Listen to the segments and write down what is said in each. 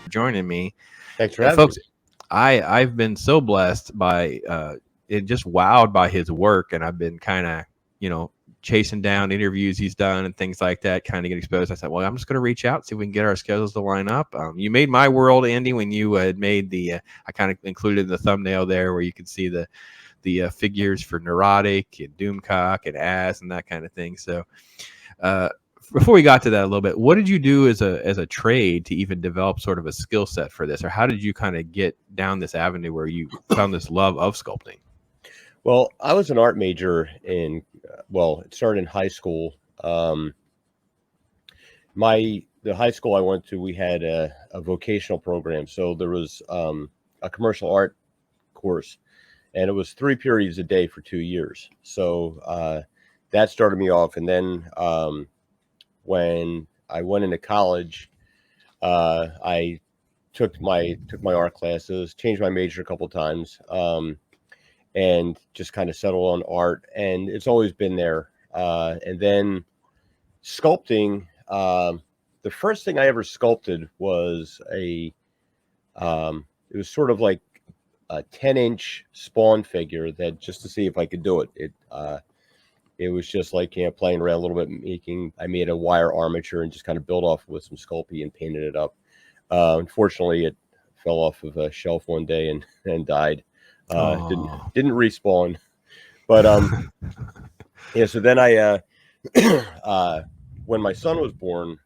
joining me. Thanks for having me. Folks, I've been so blessed by and just wowed by his work, and I've been kind of, you know, chasing down interviews he's done and things like that, kind of get exposed. I said, well, I'm just going to reach out, see if we can get our schedules to line up. You made my world, Andy, when you had made the I kind of included in the thumbnail there where you could see the figures for Neurotic and Doomcock and As and that kind of thing. So uh, before we got to that a little bit, what did you do as a trade to even develop sort of a skill set for this, or how did you kind of get down this avenue where you found this love of sculpting? Well, I was an art major it started in high school. The high school I went to, we had a vocational program. So there was a commercial art course, and it was 3 periods a day for 2 years. So that started me off. And then when I went into college, I took my art classes, changed my major a couple of times, and just kind of settled on art. And it's always been there. And then sculpting. The first thing I ever sculpted was it was sort of like a 10-inch Spawn figure, that just to see if I could do it. It was just like, playing around a little bit, I made a wire armature and just kind of built off with some Sculpey and painted it up. Unfortunately, it fell off of a shelf one day and died. Didn't respawn. But so then I when my son was born,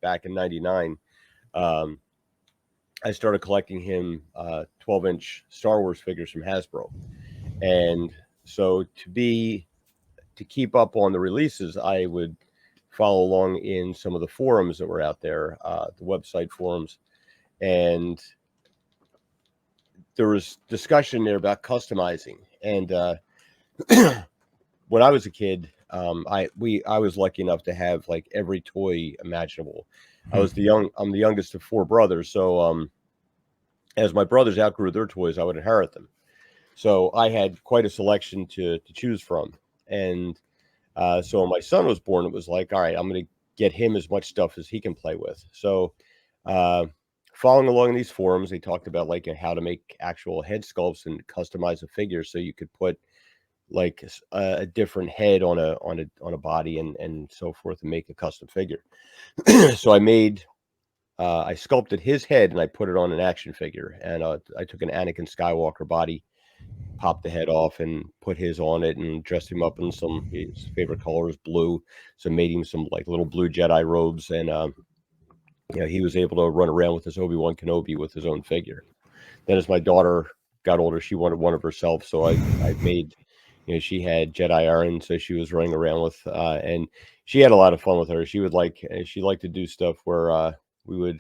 back in '99, I started collecting him 12-inch Star Wars figures from Hasbro. And so to keep up on the releases, I would follow along in some of the forums that were out there, the website forums. And there was discussion there about customizing. And when I was a kid, I was lucky enough to have like every toy imaginable. I'm the youngest of 4 brothers, so as my brothers outgrew their toys, I would inherit them. So I had quite a selection to choose from. And so when my son was born, it was like, all right, I'm going to get him as much stuff as he can play with. So following along these forums, they talked about like how to make actual head sculpts and customize a figure so you could put like a different head on a body and so forth, and make a custom figure. So I sculpted his head and I put it on an action figure, and I took an Anakin Skywalker body, popped the head off and put his on it, and dressed him up in his favorite color is blue, so made him some like little blue Jedi robes, and he was able to run around with his Obi-Wan Kenobi with his own figure. Then as my daughter got older, she wanted one of herself, so I made, she had Jedi iron, so she was running around with, and she had a lot of fun with her. She liked to do stuff where we would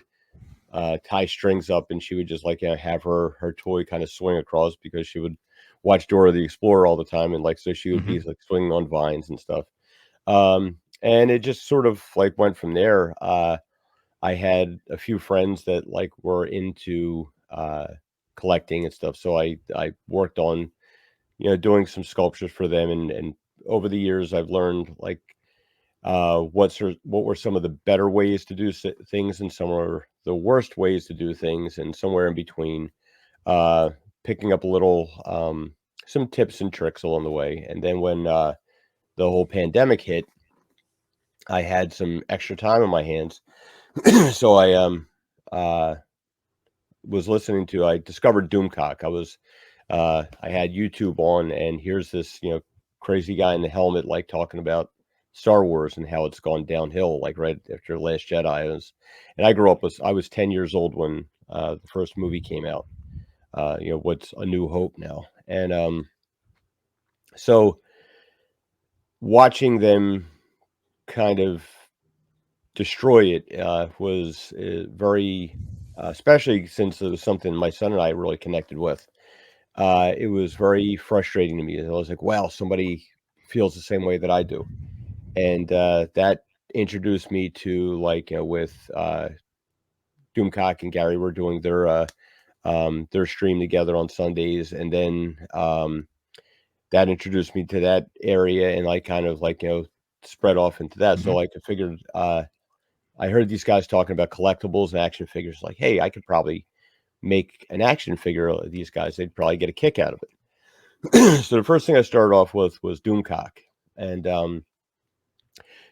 tie strings up, and she would just like have her toy kind of swing across, because she would watch Dora the Explorer all the time, and like so she would be like swinging on vines and stuff. And it just sort of like went from there. I had a few friends that like were into collecting and stuff, so I worked on doing some sculptures for them, and over the years I've learned like what were some of the better ways to do things, and some were the worst ways to do things, and somewhere in between, picking up a little some tips and tricks along the way. And then when the whole pandemic hit, I had some extra time on my hands. So I discovered Doomcock. I had YouTube on, and here's this crazy guy in the helmet like talking about Star Wars and how it's gone downhill like right after Last Jedi. And I was 10 years old when the first movie came out. What's A New Hope now? And so watching them kind of destroy it was very, especially since it was something my son and I really connected with. It was very frustrating to me. I was like, wow, somebody feels the same way that I do. And that introduced me to with Doomcock and Gary were doing their stream together on Sundays, and then that introduced me to that area, and I kind of spread off into that. So I figured I heard these guys talking about collectibles and action figures. Like, hey, I could probably make an action figure of these guys. They'd probably get a kick out of it. So the first thing I started off with was Doomcock, and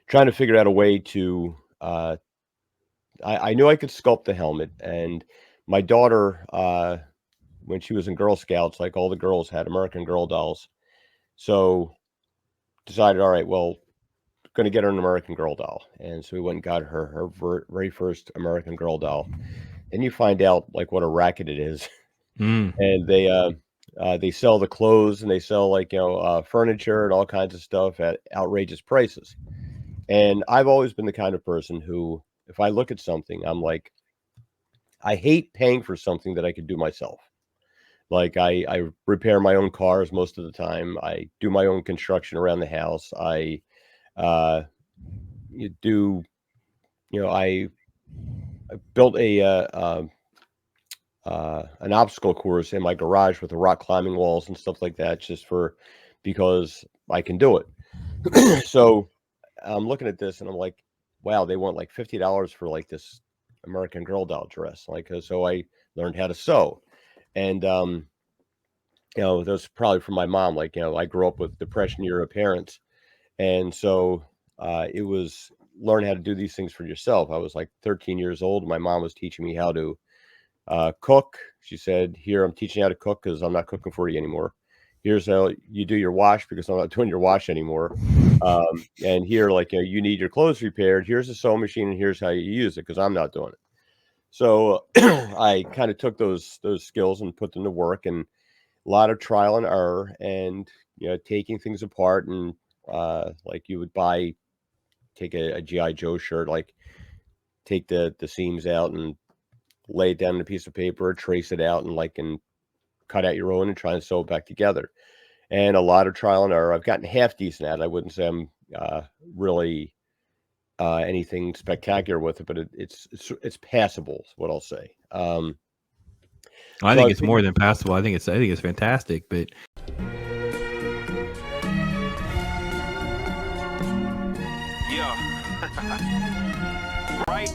trying to figure out a way to. I knew I could sculpt the helmet, and my daughter, when she was in Girl Scouts, like all the girls had American Girl dolls, so decided, all right, well, going to get her an American Girl doll, and so we went and got her very first American Girl doll, and you find out like what a racket it is, and they sell the clothes and they sell like furniture and all kinds of stuff at outrageous prices, and I've always been the kind of person who, if I look at something, I'm like, I hate paying for something that I could do myself. Like I repair my own cars most of the time. I do my own construction around the house. I do, I built an obstacle course in my garage with the rock climbing walls and stuff like that, just because I can do it. So I'm looking at this and I'm like, wow, they want like $50 for like this American Girl doll dress. Like, so I learned how to sew, and that's probably from my mom. Like, I grew up with Depression era parents, and so it was learn how to do these things for yourself. I was like 13 years old. My mom was teaching me how to cook. She said, "Here, I'm teaching you how to cook because I'm not cooking for you anymore. Here's how you do your wash because I'm not doing your wash anymore. And here, like, you need your clothes repaired. Here's a sewing machine, and here's how you use it because I'm not doing it." So I kind of took those skills and put them to work, and a lot of trial and error, and taking things apart, and like you would take a GI Joe shirt, like take the seams out and lay it down on a piece of paper, trace it out, and cut out your own and try and sew it back together. And a lot of trial and error. I've gotten half decent at it. I wouldn't say I'm really anything spectacular with it, but it's passable is what I'll say. I think it's more than passable. I think it's fantastic, but yeah. Right.